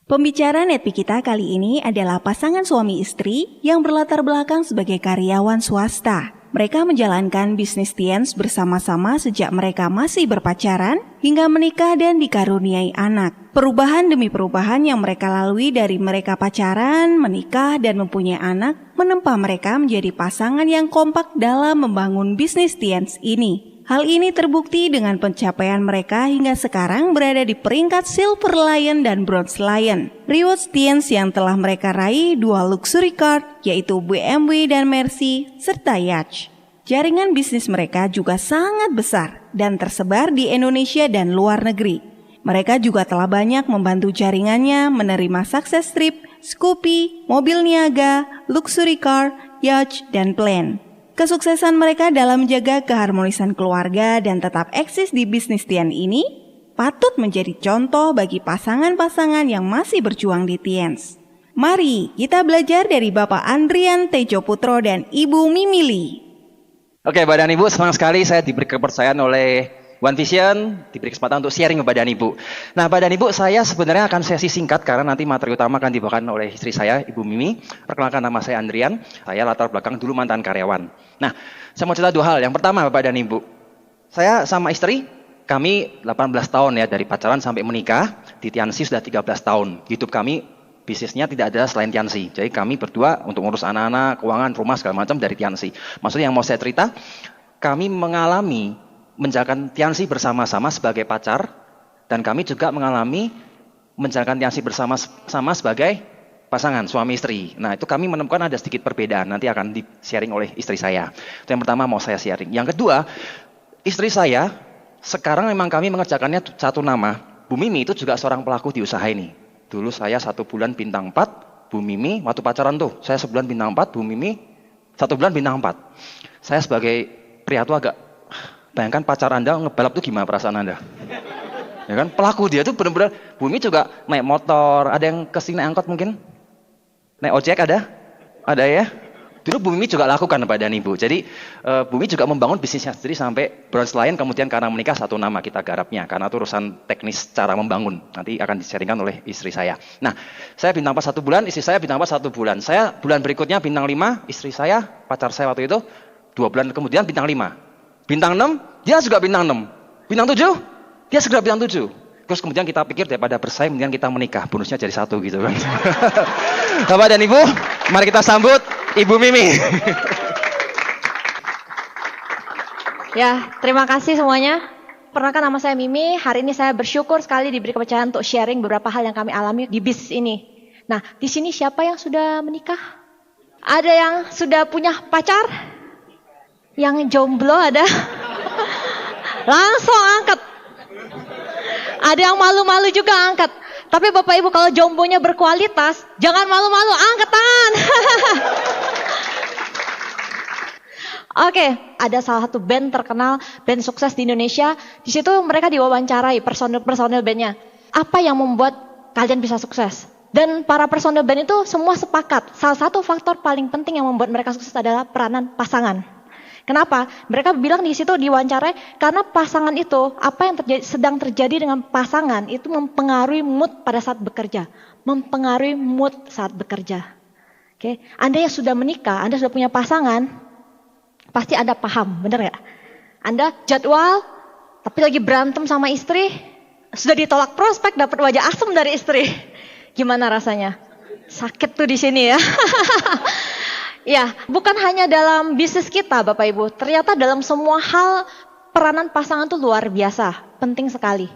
Pembicara Netpi kita kali ini adalah pasangan suami istri yang berlatar belakang sebagai karyawan swasta. Mereka menjalankan bisnis Tiens bersama-sama sejak mereka masih berpacaran hingga menikah dan dikaruniai anak. Perubahan demi perubahan yang mereka lalui dari mereka pacaran, menikah, dan mempunyai anak menempa mereka menjadi pasangan yang kompak dalam membangun bisnis Tiens ini. Hal ini terbukti dengan pencapaian mereka hingga sekarang berada di peringkat Silver Lion dan Bronze Lion. Rewards Tiens yang telah mereka raih 2 luxury car yaitu BMW dan Mercy serta Yacht. Jaringan bisnis mereka juga sangat besar dan tersebar di Indonesia dan luar negeri. Mereka juga telah banyak membantu jaringannya menerima sukses trip, Scoopy, mobil niaga, luxury car, yacht, dan plane. Kesuksesan mereka dalam menjaga keharmonisan keluarga dan tetap eksis di bisnis Tiens ini patut menjadi contoh bagi pasangan-pasangan yang masih berjuang di Tiens. Mari kita belajar dari Bapak Andrian Tejo Putro dan Ibu Mimili. Oke, Bapak dan Ibu, senang sekali saya diberi kepercayaan oleh One Vision, diberi kesempatan untuk sharing kepada Ibu. Nah, Bapak dan Ibu, saya sebenarnya akan sesi singkat karena nanti materi utama akan dibawakan oleh istri saya, Ibu Mimi. Perkenalkan, nama saya Andrian, saya latar belakang dulu mantan karyawan. Nah, saya mau cerita 2 hal. Yang pertama, Bapak dan Ibu, saya sama istri, kami 18 tahun ya, dari pacaran sampai menikah. Di Tiansi sudah 13 tahun. Hidup kami, bisnisnya tidak ada selain Tiansi. Jadi kami berdua untuk ngurus anak-anak, keuangan, rumah, segala macam dari Tiansi. Maksudnya yang mau saya cerita, kami mengalami menjalankan Tiansi bersama-sama sebagai pacar, dan kami juga mengalami menjalankan Tiansi bersama-sama sebagai pasangan suami istri. Nah, itu kami menemukan ada sedikit perbedaan, nanti akan di-sharing oleh istri saya. Itu yang pertama mau saya sharing. Yang kedua, istri saya sekarang memang kami mengerjakannya satu nama. Bu Mimi itu juga seorang pelaku di usaha ini. Dulu saya 1 bulan bintang 4, Bu Mimi waktu pacaran tuh, saya sebulan bintang 4, Bu Mimi 1 bulan bintang 4. Saya sebagai pria tuh agak, bayangkan pacar Anda ngebalap tuh gimana perasaan Anda? Ya kan, pelaku dia tuh benar-benar. Bumi juga naik motor, ada yang kesini naik angkot mungkin? Naik ojek ada? Ada ya? Dulu Bumi juga lakukan Bapak dan Ibu. Jadi Bumi juga membangun bisnisnya sendiri sampai Bronze Lion, kemudian karena menikah satu nama kita garapnya. Karena itu urusan teknis cara membangun. Nanti akan di-sharingkan oleh istri saya. Nah, saya bintang 4 1 bulan, istri saya bintang 4 1 bulan. Saya bulan berikutnya bintang 5, istri saya, pacar saya waktu itu 2 bulan kemudian bintang 5. Bintang 6, dia juga bintang 6. Bintang 7, dia segera bintang 7. Terus kemudian kita pikir daripada bersaing, kemudian kita menikah. Bonusnya jadi 1 gitu kan. Bapak dan Ibu, mari kita sambut Ibu Mimi. Ya, terima kasih semuanya. Perkenalkan, nama saya Mimi. Hari ini saya bersyukur sekali diberi kepercayaan untuk sharing beberapa hal yang kami alami di bisnis ini. Nah, di sini siapa yang sudah menikah? Ada yang sudah punya pacar? Yang jomblo ada? Langsung angkat. Ada yang malu-malu juga angkat. Tapi Bapak Ibu kalau jombonya berkualitas, jangan malu-malu, angkat tangan. Oke, ada salah satu band terkenal, band sukses di Indonesia. Di situ mereka diwawancarai personil bandnya. Apa yang membuat kalian bisa sukses? Dan para personil band itu semua sepakat. Salah satu faktor paling penting yang membuat mereka sukses adalah peranan pasangan. Kenapa? Mereka bilang di situ diwawancarai karena pasangan itu, apa yang sedang terjadi dengan pasangan itu mempengaruhi mood pada saat bekerja. Mempengaruhi mood saat bekerja. Oke, Anda yang sudah menikah, Anda sudah punya pasangan, pasti Anda paham, benar nggak? Anda jadwal, tapi lagi berantem sama istri, sudah ditolak prospek, dapat wajah asem dari istri. Gimana rasanya? Sakit tuh di sini ya. Ya, bukan hanya dalam bisnis kita Bapak Ibu, ternyata dalam semua hal peranan pasangan itu luar biasa, penting sekali.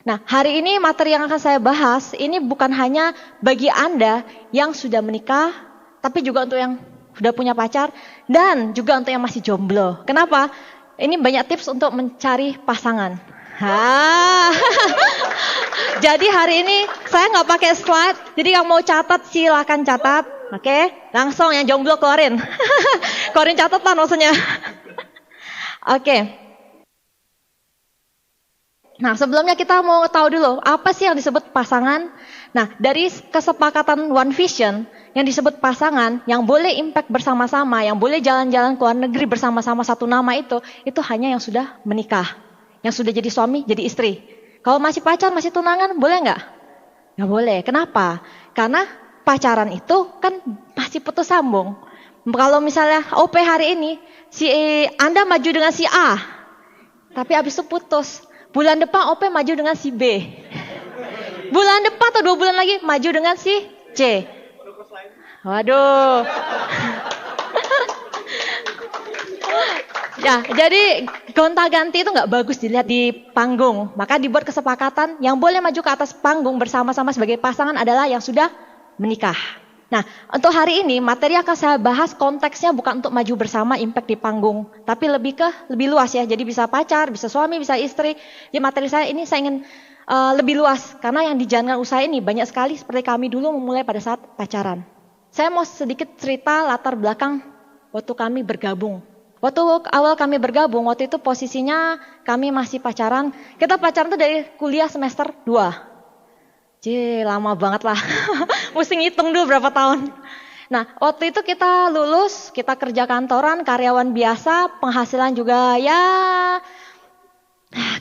Nah, hari ini materi yang akan saya bahas, ini bukan hanya bagi Anda yang sudah menikah, tapi juga untuk yang sudah punya pacar, dan juga untuk yang masih jomblo. Kenapa? Ini banyak tips untuk mencari pasangan. Jadi hari ini saya nggak pakai slide, jadi yang mau catat silakan catat. Oke, langsung yang jomblo keluarin. Keluarin catatan maksudnya. Oke. Nah, sebelumnya kita mau tahu dulu apa sih yang disebut pasangan. Nah, dari kesepakatan One Vision yang disebut pasangan, yang boleh impact bersama-sama, yang boleh jalan-jalan ke luar negeri bersama-sama satu nama itu hanya yang sudah menikah, yang sudah jadi suami, jadi istri. Kalau masih pacar, masih tunangan, boleh nggak? Nggak boleh. Kenapa? Karena pacaran itu kan masih putus sambung. Kalau misalnya OP hari ini, Anda maju dengan si A, tapi habis itu putus. Bulan depan OP maju dengan si B. Bulan depan atau 2 bulan lagi maju dengan si C. Waduh. Ya, jadi gonta-ganti itu nggak bagus dilihat di panggung. Maka dibuat kesepakatan yang boleh maju ke atas panggung bersama-sama sebagai pasangan adalah yang sudah menikah. Nah, untuk hari ini materi akan saya bahas konteksnya bukan untuk maju bersama impact di panggung, tapi lebih luas ya. Jadi bisa pacar, bisa suami, bisa istri. Di materi saya ini saya ingin lebih luas karena yang dijalankan usaha ini banyak sekali seperti kami dulu memulai pada saat pacaran. Saya mau sedikit cerita latar belakang waktu kami bergabung. Waktu awal kami bergabung, waktu itu posisinya kami masih pacaran. Kita pacaran tuh dari kuliah semester 2. Lama banget lah. Mesti ngitung dulu berapa tahun. Nah, waktu itu kita lulus, kita kerja kantoran, karyawan biasa, penghasilan juga ya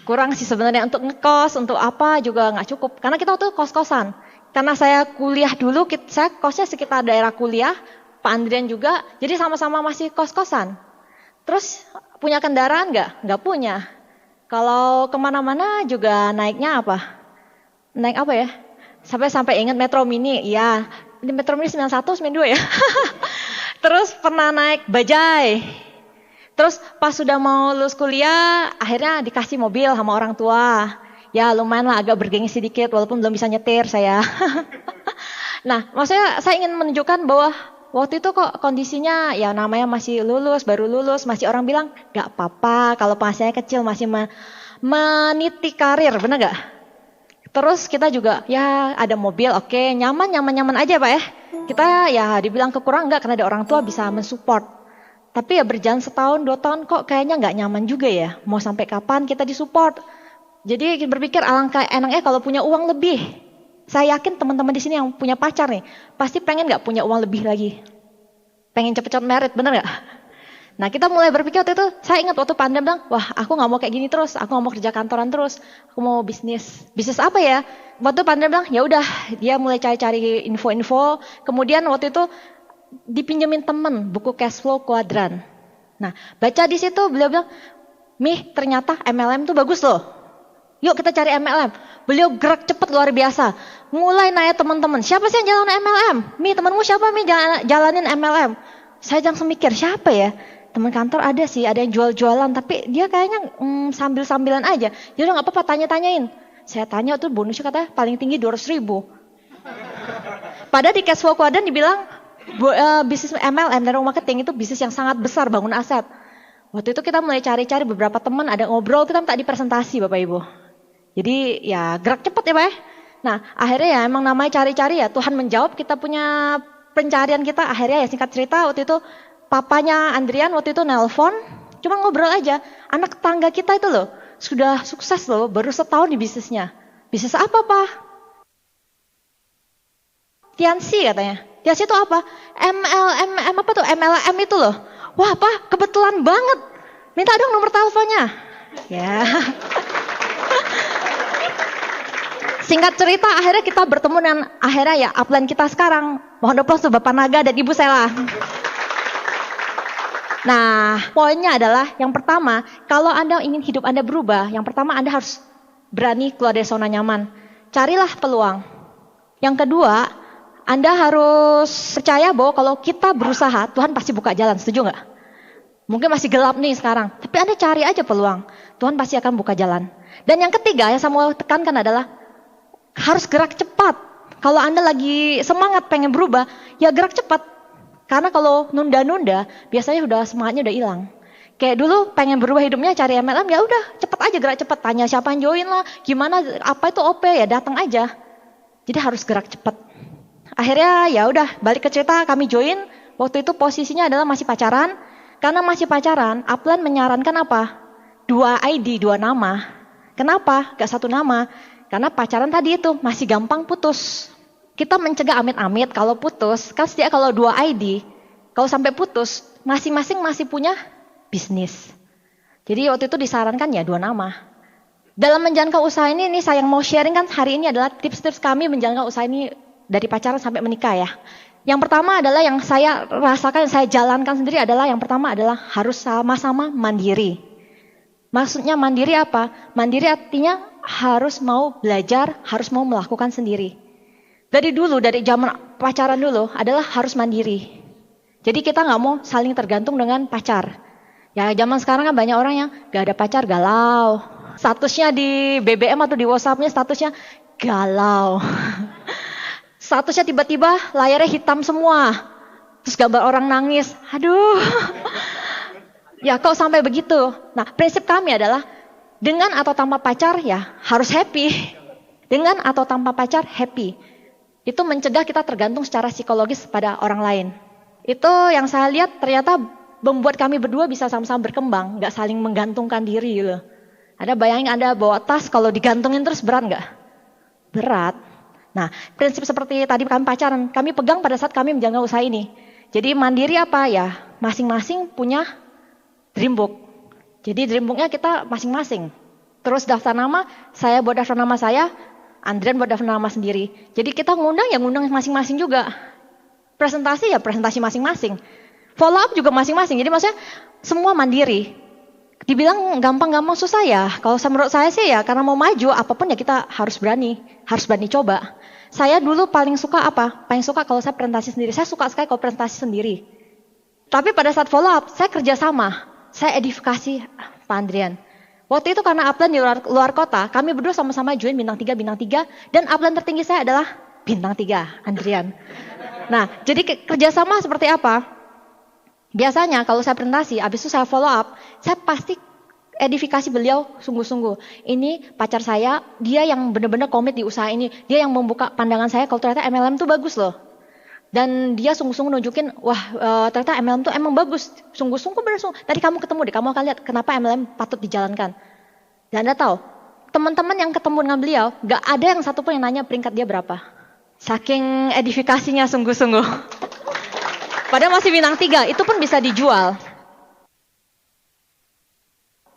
kurang sih sebenarnya untuk ngekos, untuk apa juga nggak cukup. Karena kita waktu itu kos-kosan. Karena saya kuliah dulu, saya kosnya sekitar daerah kuliah, Pak Andrian juga, jadi sama-sama masih kos-kosan. Terus punya kendaraan nggak? Nggak punya. Kalau kemana-mana juga naiknya apa? Naik apa ya? Sampai ingat Metro Mini, iya. Di Metro Mini 91, 92 ya. Terus pernah naik bajai. Terus pas sudah mau lulus kuliah, akhirnya dikasih mobil sama orang tua. Ya lumayan lah, agak bergengsi sedikit walaupun belum bisa nyetir saya. Nah, maksudnya saya ingin menunjukkan bahwa waktu itu kok kondisinya ya namanya masih lulus, baru lulus, masih orang bilang gak apa-apa kalau penghasilannya kecil, masih meniti karir, benar gak? Terus kita juga ya ada mobil, oke, nyaman aja Pak ya. Kita ya dibilang kekurangan enggak karena ada orang tua bisa mensupport. Tapi ya berjalan setahun, 2 tahun kok kayaknya nggak nyaman juga ya. Mau sampai kapan kita disupport? Jadi berpikir alangkah enaknya kalau punya uang lebih. Saya yakin teman-teman di sini yang punya pacar nih, pasti pengen nggak punya uang lebih lagi. Pengen cepet-cepet merit, bener nggak? Nah kita mulai berpikir waktu itu, saya ingat waktu pandem bilang, wah aku nggak mau kayak gini terus, aku nggak mau kerja kantoran terus, aku mau bisnis. Bisnis apa ya? Waktu pandem bilang, ya udah, dia mulai cari-cari info-info. Kemudian waktu itu dipinjemin temen buku cash flow kuadran. Nah baca di situ beliau bilang, Mih ternyata MLM tuh bagus loh. Yuk kita cari MLM. Beliau gerak cepat luar biasa. Mulai nanya teman-teman, siapa sih yang jalan MLM? Mi, temanmu siapa Mi jalanin MLM? Saya jangan mikir, siapa ya? Teman kantor ada sih, ada yang jual-jualan. Tapi dia kayaknya sambil-sambilan aja. Jadi gak apa-apa, tanya-tanyain. Saya tanya tuh bonusnya katanya paling tinggi 200.000. Padahal di cash flow kuadran dibilang, bisnis MLM dan marketing itu bisnis yang sangat besar, bangun aset. Waktu itu kita mulai cari-cari beberapa teman, ada ngobrol, kita minta dipresentasi Bapak Ibu. Jadi ya gerak cepat ya Pak ya. Nah akhirnya ya emang namanya cari-cari ya Tuhan menjawab kita punya pencarian kita. Akhirnya ya singkat cerita waktu itu papanya Andrian waktu itu nelpon. Cuma ngobrol aja. Anak tetangga kita itu loh sudah sukses loh baru setahun di bisnisnya. Bisnis apa Pak? Tiansi katanya. Tiansi itu apa? MLM apa tuh? MLM itu loh. Wah Pak kebetulan banget. Minta dong nomor teleponnya. Ya. Singkat cerita akhirnya kita bertemu dengan akhirnya ya upline kita sekarang. Mohon aplaus tuh Bapak Naga dan Ibu Sela. Nah poinnya adalah yang pertama kalau Anda ingin hidup Anda berubah. Yang pertama Anda harus berani keluar dari zona nyaman. Carilah peluang. Yang kedua Anda harus percaya bahwa kalau kita berusaha Tuhan pasti buka jalan. Setuju gak? Mungkin masih gelap nih sekarang. Tapi Anda cari aja peluang. Tuhan pasti akan buka jalan. Dan yang ketiga yang saya mau tekankan adalah harus gerak cepat. Kalau Anda lagi semangat pengen berubah, ya gerak cepat. Karena kalau nunda-nunda, biasanya udah semangatnya udah hilang. Kayak dulu pengen berubah hidupnya cari MLM, ya udah cepet aja gerak cepat. Tanya siapa yang join lah, gimana, apa itu OP ya datang aja. Jadi harus gerak cepat. Akhirnya ya udah balik ke cerita kami join. Waktu itu posisinya adalah masih pacaran. Karena masih pacaran, upline menyarankan apa? 2 ID, 2 nama. Kenapa? Gak 1 nama. Karena pacaran tadi itu masih gampang putus. Kita mencegah amit-amit kalau putus, kan setiap kalau 2 ID, kalau sampai putus, masing-masing masih punya bisnis. Jadi waktu itu disarankan ya 2 nama. Dalam menjalankan usaha ini saya yang mau sharing kan hari ini adalah tips-tips kami menjalankan usaha ini dari pacaran sampai menikah ya. Yang pertama adalah yang saya rasakan, yang saya jalankan sendiri adalah yang pertama adalah harus sama-sama mandiri. Maksudnya mandiri apa? Mandiri artinya harus mau belajar, harus mau melakukan sendiri. Dari dulu, dari zaman pacaran dulu adalah harus mandiri. Jadi kita nggak mau saling tergantung dengan pacar. Ya zaman sekarang kan banyak orang yang gak ada pacar galau. Statusnya di BBM atau di WhatsApp-nya statusnya galau. Statusnya tiba-tiba layarnya hitam semua. Terus gambar orang nangis. Aduh. Ya kok sampai begitu. Nah prinsip kami adalah dengan atau tanpa pacar ya harus happy. Dengan atau tanpa pacar happy. Itu mencegah kita tergantung secara psikologis pada orang lain. Itu yang saya lihat ternyata membuat kami berdua bisa sama-sama berkembang. Gak saling menggantungkan diri gitu. Ada bayangin Anda bawa tas kalau digantungin terus berat nggak? Berat. Nah, prinsip seperti tadi kami pacaran, kami pegang pada saat kami menjalankan usaha ini. Jadi mandiri apa ya? Masing-masing punya dream book. Jadi dream booknya kita masing-masing. Terus daftar nama, saya buat daftar nama saya, Andrian buat daftar nama sendiri. Jadi kita ngundang ya ngundang masing-masing juga. Presentasi ya presentasi masing-masing. Follow up juga masing-masing. Jadi maksudnya semua mandiri. Dibilang gampang-gampang susah ya. Kalau menurut saya sih ya karena mau maju apapun ya kita harus berani coba. Saya dulu paling suka apa? Paling suka kalau saya presentasi sendiri. Saya suka sekali kalau presentasi sendiri. Tapi pada saat follow up saya kerjasama. Saya edifikasi Pak Andrian. Waktu itu karena upline di luar kota, kami berdua sama-sama join bintang 3 dan upline tertinggi saya adalah bintang 3 Andrian. Nah, jadi kerjasama seperti apa? Biasanya kalau saya presentasi, habis itu saya follow up, saya pasti edifikasi beliau sungguh-sungguh. Ini pacar saya, dia yang benar-benar komit di usaha ini. Dia yang membuka pandangan saya kalau ternyata MLM itu bagus loh. Dan dia sungguh-sungguh nunjukin, wah ternyata MLM itu emang bagus. Sungguh-sungguh benar. Tadi kamu ketemu deh, kamu akan lihat kenapa MLM patut dijalankan. Dan Anda tahu, teman-teman yang ketemu dengan beliau, gak ada yang satupun yang nanya peringkat dia berapa. Saking edifikasinya sungguh-sungguh. Padahal masih bintang 3, itu pun bisa dijual.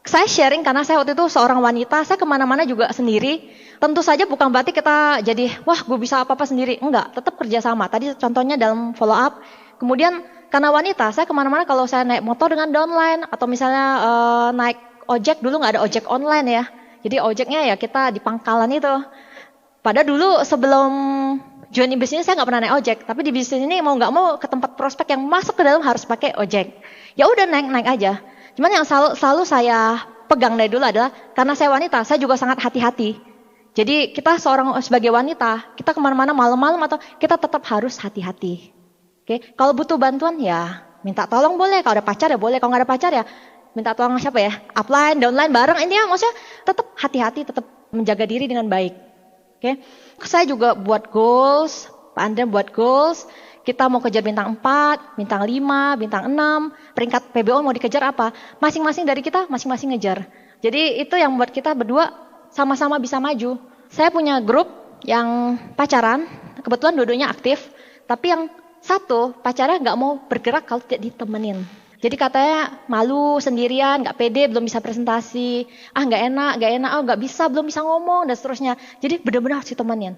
Saya sharing karena saya waktu itu seorang wanita, saya kemana-mana juga sendiri. Tentu saja bukan berarti kita jadi, wah gue bisa apa-apa sendiri. Enggak, tetap kerjasama. Tadi contohnya dalam follow up. Kemudian karena wanita, saya kemana-mana kalau saya naik motor dengan downline. Atau misalnya naik ojek, dulu nggak ada ojek online ya. Jadi ojeknya ya kita di pangkalan itu. Padahal dulu sebelum join di bisnis saya nggak pernah naik ojek, tapi di bisnis ini mau nggak mau ke tempat prospek yang masuk ke dalam harus pakai ojek. Ya udah naik aja. Cuman yang selalu saya pegang dari dulu adalah karena saya wanita, saya juga sangat hati-hati. Jadi kita sebagai wanita, kita kemana-mana malam-malam atau kita tetap harus hati-hati. Oke, kalau butuh bantuan ya minta tolong boleh, kalau ada pacar ya boleh, kalau nggak ada pacar ya minta tolong siapa ya, upline, downline bareng. Intinya maksudnya tetap hati-hati, tetap menjaga diri dengan baik. Oke, saya juga buat goals, Pak Andrian buat goals, kita mau kejar bintang 4, bintang 5, bintang 6, peringkat PBO mau dikejar apa, masing-masing dari kita masing-masing ngejar. Jadi itu yang membuat kita berdua sama-sama bisa maju. Saya punya grup yang pacaran, kebetulan dua-duanya aktif, tapi yang satu pacarnya nggak mau bergerak kalau tidak ditemenin. Jadi katanya malu sendirian, gak pede, belum bisa presentasi, gak enak, gak bisa, belum bisa ngomong, dan seterusnya. Jadi benar-benar harus ditemenin.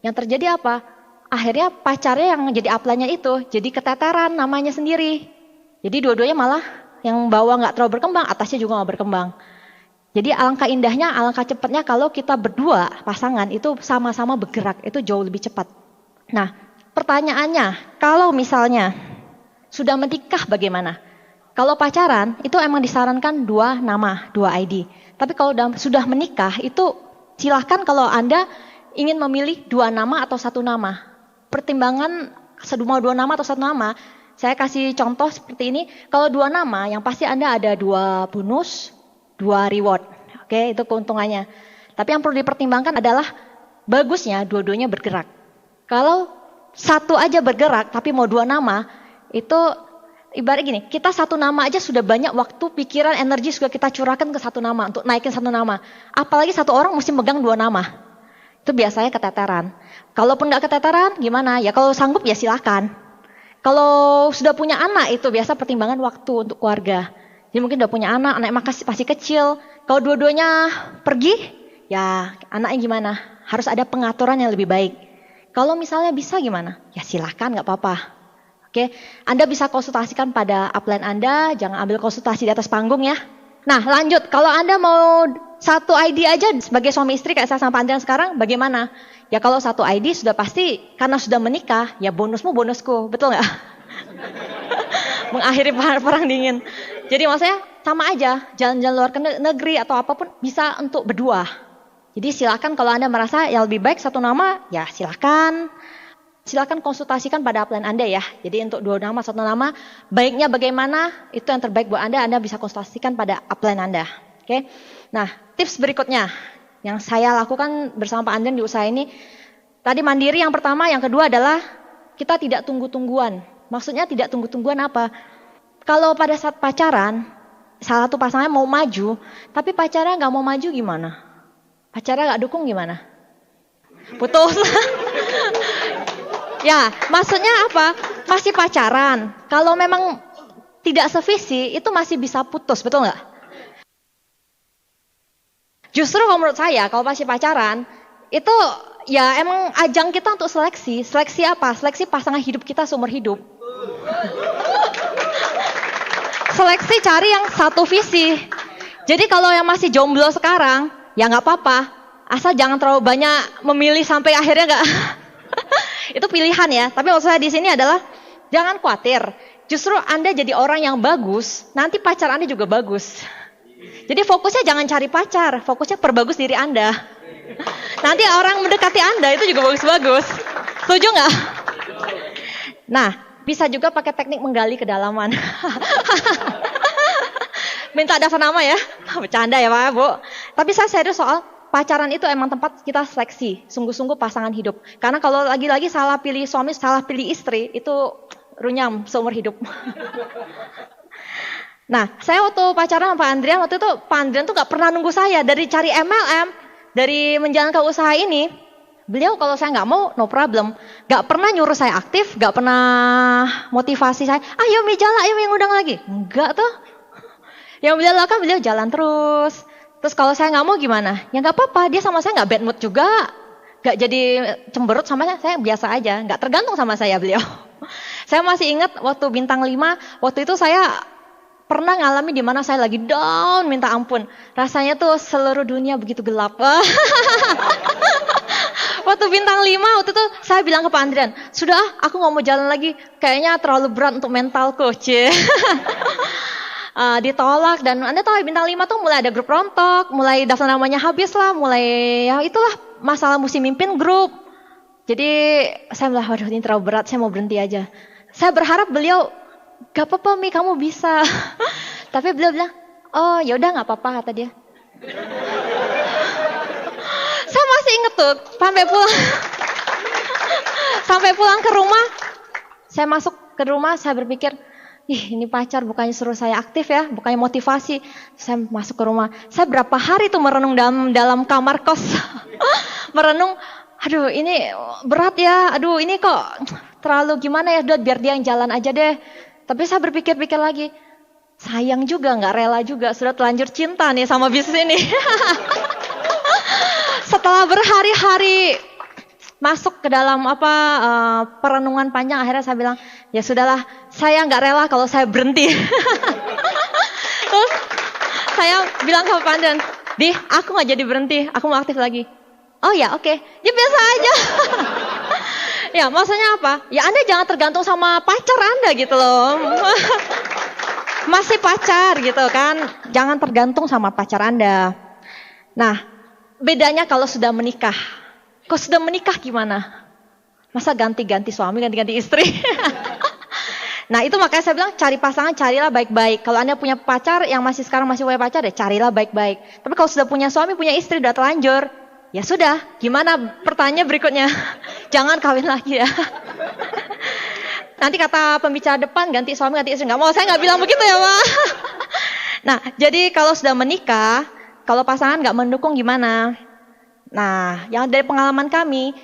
Yang terjadi apa? Akhirnya pacarnya yang jadi upline-nya itu, jadi keteteran namanya sendiri. Jadi dua-duanya malah yang bawah gak terlalu berkembang, atasnya juga gak berkembang. Jadi alangkah indahnya, alangkah cepatnya kalau kita berdua pasangan itu sama-sama bergerak, itu jauh lebih cepat. Nah, pertanyaannya, kalau misalnya sudah menikah bagaimana? Kalau pacaran itu emang disarankan 2 nama, 2 ID. Tapi kalau sudah menikah itu silahkan kalau Anda ingin memilih 2 nama atau 1 nama. Pertimbangan mau 2 nama atau 1 nama, saya kasih contoh seperti ini. Kalau 2 nama yang pasti Anda ada 2 bonus, 2 reward. Oke, itu keuntungannya. Tapi yang perlu dipertimbangkan adalah bagusnya dua-duanya bergerak. Kalau 1 aja bergerak tapi mau 2 nama, itu ibarat gini, kita 1 nama aja sudah banyak waktu, pikiran, energi sudah kita curahkan ke 1 nama, untuk naikin 1 nama. Apalagi 1 orang mesti megang 2 nama. Itu biasanya keteteran. Kalaupun nggak keteteran, gimana? Ya kalau sanggup ya silakan. Kalau sudah punya anak itu biasa pertimbangan waktu untuk keluarga. Jadi mungkin udah punya anak, anaknya masih kecil. Kalau dua-duanya pergi, ya anaknya gimana? Harus ada pengaturan yang lebih baik. Kalau misalnya bisa gimana? Ya silahkan, gak apa-apa. Oke, Anda bisa konsultasikan pada upline Anda, jangan ambil konsultasi di atas panggung ya. Nah lanjut, kalau Anda mau satu ID aja sebagai suami istri kayak saya sama Pak Andrian sekarang, bagaimana? Ya kalau satu ID sudah pasti, karena sudah menikah, ya bonusmu bonusku, betul nggak? Mengakhiri perang dingin. Jadi maksudnya sama aja, jalan-jalan luar negeri atau apapun bisa untuk berdua. Jadi silakan kalau Anda merasa yang lebih baik satu nama, ya silakan. Silakan konsultasikan pada upline Anda ya. Jadi untuk dua nama, satu nama, baiknya bagaimana, itu yang terbaik buat Anda bisa konsultasikan pada upline Anda. Oke. Nah, tips berikutnya yang saya lakukan bersama Pak Andrian di usaha ini, tadi mandiri yang pertama, yang kedua adalah kita tidak tunggu-tungguan. Maksudnya tidak tunggu-tungguan apa? Kalau pada saat pacaran, salah satu pasangan mau maju, tapi pacarnya nggak mau maju gimana? Pacarnya nggak dukung gimana? Putus. Ya, maksudnya apa? Masih pacaran. Kalau memang tidak sevisi, itu masih bisa putus, betul nggak? Justru kalau menurut saya, kalau masih pacaran, itu ya emang ajang kita untuk seleksi. Seleksi apa? Seleksi pasangan hidup kita seumur hidup. Seleksi cari yang satu visi. Jadi kalau yang masih jomblo sekarang, ya nggak apa-apa. Asal jangan terlalu banyak memilih sampai akhirnya nggak. Itu pilihan ya. Tapi maksud saya di sini adalah jangan khawatir. Justru Anda jadi orang yang bagus, nanti pacar Anda juga bagus. Jadi fokusnya jangan cari pacar, fokusnya perbagus diri Anda. Nanti orang mendekati Anda itu juga bagus-bagus. Setuju nggak? Nah, bisa juga pakai teknik menggali kedalaman. Minta daftar nama ya. Bercanda ya Pak, Bu. Tapi saya serius soal pacaran itu emang tempat kita seleksi, sungguh-sungguh pasangan hidup. Karena kalau lagi-lagi salah pilih suami, salah pilih istri, itu runyam seumur hidup. Nah, saya waktu pacaran sama Pak Andrian, waktu itu Pak Andrian tuh gak pernah nunggu saya. Dari cari MLM, dari menjalankan usaha ini, beliau kalau saya gak mau, no problem. Gak pernah nyuruh saya aktif, gak pernah motivasi saya, ayo Mi jalan, ayo Mi ngundang lagi. Enggak tuh. Yang beliau lakukan, beliau jalan terus. Terus kalau saya nggak mau gimana? Ya nggak apa-apa, dia sama saya nggak bad mood juga. Nggak jadi cemberut sama saya biasa aja. Nggak tergantung sama saya beliau. Saya masih ingat waktu bintang 5, waktu itu saya pernah ngalami di mana saya lagi down, minta ampun. Rasanya tuh seluruh dunia begitu gelap. Waktu bintang 5, waktu itu saya bilang ke Pak Andrian, sudah aku nggak mau jalan lagi. Kayaknya terlalu berat untuk mentalku. Ditolak dan Anda tahu bintang 5 tuh mulai ada grup rontok, mulai daftar namanya habis lah, mulai ya itulah masalah mesti mimpin grup. Jadi saya bilang, waduh ini terlalu berat, saya mau berhenti aja. Saya berharap beliau, gak apa-apa Mi, kamu bisa. Tapi beliau bilang, oh yaudah gak apa-apa kata dia. Saya masih inget tuh, sampai pulang ke rumah, saya masuk ke rumah, saya berpikir, ih ini pacar bukannya suruh saya aktif ya, bukannya motivasi. Saya masuk ke rumah, saya berapa hari tuh merenung dalam kamar kos. Merenung, aduh ini berat ya, aduh ini kok terlalu gimana ya, udah biar dia yang jalan aja deh. Tapi saya berpikir-pikir lagi, sayang juga, gak rela juga, sudah terlanjur cinta nih sama bisnis ini. Setelah berhari-hari masuk ke dalam perenungan panjang, akhirnya saya bilang, ya sudahlah, saya nggak rela kalau saya berhenti. Terus saya bilang ke Pak Andrian, Di, aku nggak jadi berhenti, aku mau aktif lagi. Oh ya, oke. Ya biasa aja. Ya maksudnya apa? Ya Anda jangan tergantung sama pacar Anda gitu loh. Masih pacar gitu kan, jangan tergantung sama pacar Anda. Nah, bedanya kalau sudah menikah. Kok sudah menikah gimana? Masa ganti-ganti suami, ganti-ganti istri? Nah itu makanya saya bilang cari pasangan, carilah baik-baik. Kalau Anda punya pacar yang sekarang masih punya pacar, ya carilah baik-baik. Tapi kalau sudah punya suami, punya istri, udah terlanjur, ya sudah. Gimana pertanyaan berikutnya? Jangan kawin lagi ya. Nanti kata pembicara depan, ganti suami, ganti istri. Nggak mau, saya nggak bilang begitu ya Pak. Nah jadi kalau sudah menikah, kalau pasangan nggak mendukung gimana? Nah, yang dari pengalaman kami,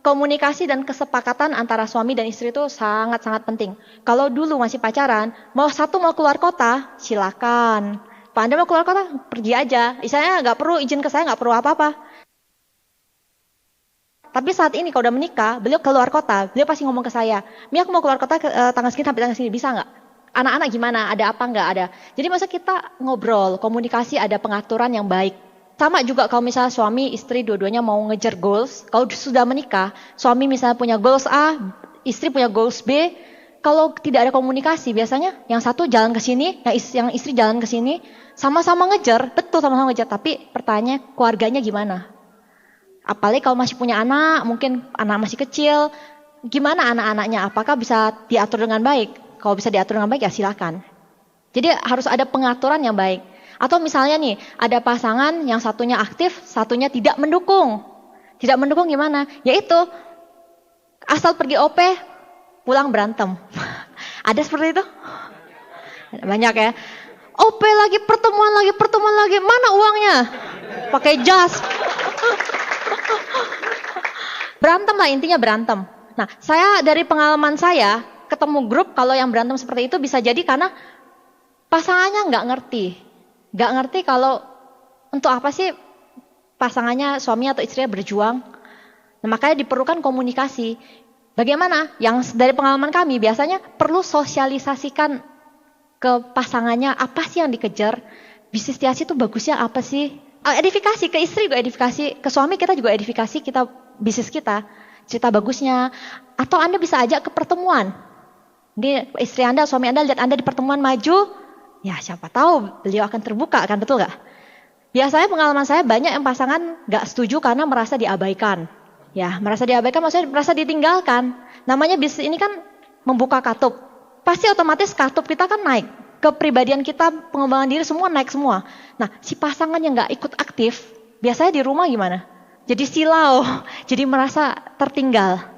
komunikasi dan kesepakatan antara suami dan istri itu sangat-sangat penting. Kalau dulu masih pacaran, mau keluar kota, silakan. Pak Anda mau keluar kota, pergi aja. Misalnya nggak perlu izin ke saya, nggak perlu apa-apa. Tapi saat ini kalau udah menikah, beliau keluar kota, beliau pasti ngomong ke saya, Mi aku mau keluar kota tanggal segini sampai tanggal segini, bisa nggak? Anak-anak gimana? Ada apa nggak? Ada. Jadi masa kita ngobrol, komunikasi, ada pengaturan yang baik. Sama juga kalau misalnya suami, istri dua-duanya mau ngejar goals, kalau sudah menikah, suami misalnya punya goals A, istri punya goals B, kalau tidak ada komunikasi, biasanya yang satu jalan ke sini, yang istri jalan ke sini, sama-sama ngejar, betul sama-sama ngejar, tapi pertanyaannya keluarganya gimana? Apalagi kalau masih punya anak, mungkin anak masih kecil, gimana anak-anaknya? Apakah bisa diatur dengan baik? Kalau bisa diatur dengan baik ya silakan. Jadi harus ada pengaturan yang baik. Atau misalnya nih, ada pasangan yang satunya aktif, satunya tidak mendukung. Tidak mendukung gimana? Yaitu asal pergi OP, pulang berantem. Ada seperti itu? Banyak ya. OP lagi, pertemuan lagi, mana uangnya? Pakai jas. Berantem lah, intinya berantem. Nah, saya dari pengalaman saya, ketemu grup kalau yang berantem seperti itu bisa jadi karena pasangannya nggak ngerti. Nggak ngerti kalau untuk apa sih pasangannya, suaminya atau istrinya berjuang. Nah, makanya diperlukan komunikasi. Bagaimana? Yang dari pengalaman kami biasanya perlu sosialisasikan ke pasangannya apa sih yang dikejar. Bisnis tiasi itu bagusnya apa sih? Edifikasi ke istri juga edifikasi, ke suami kita juga edifikasi, kita bisnis kita, cerita bagusnya. Atau Anda bisa ajak ke pertemuan. Ini istri Anda, suami Anda lihat Anda di pertemuan maju, ya siapa tahu beliau akan terbuka, kan betul gak? Biasanya pengalaman saya banyak yang pasangan gak setuju karena merasa diabaikan. Ya, merasa diabaikan maksudnya merasa ditinggalkan. Namanya bisnis ini kan membuka katup. Pasti otomatis katup kita kan naik. Kepribadian kita, pengembangan diri semua naik semua. Nah, si pasangan yang gak ikut aktif, biasanya di rumah gimana? Jadi silau, jadi merasa tertinggal.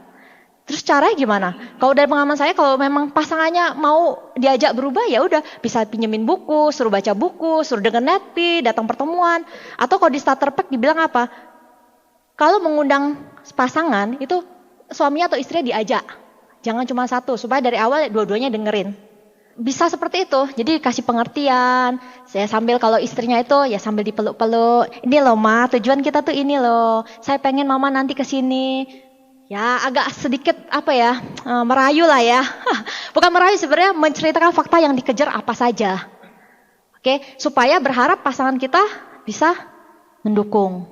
Terus caranya gimana? Kalau dari pengalaman saya, kalau memang pasangannya mau diajak berubah, ya udah bisa pinjemin buku, suruh baca buku, suruh denger nepi, datang pertemuan. Atau kalau di starter pack dibilang apa? Kalau mengundang pasangan, itu suaminya atau istrinya diajak. Jangan cuma satu, supaya dari awal dua-duanya dengerin. Bisa seperti itu, jadi kasih pengertian. Saya sambil kalau istrinya itu ya sambil dipeluk-peluk. Ini loh Ma, tujuan kita tuh ini loh. Saya pengen Mama nanti kesini. Ya agak sedikit merayu lah ya. Bukan merayu sebenarnya, menceritakan fakta yang dikejar apa saja. Oke, supaya berharap pasangan kita bisa mendukung.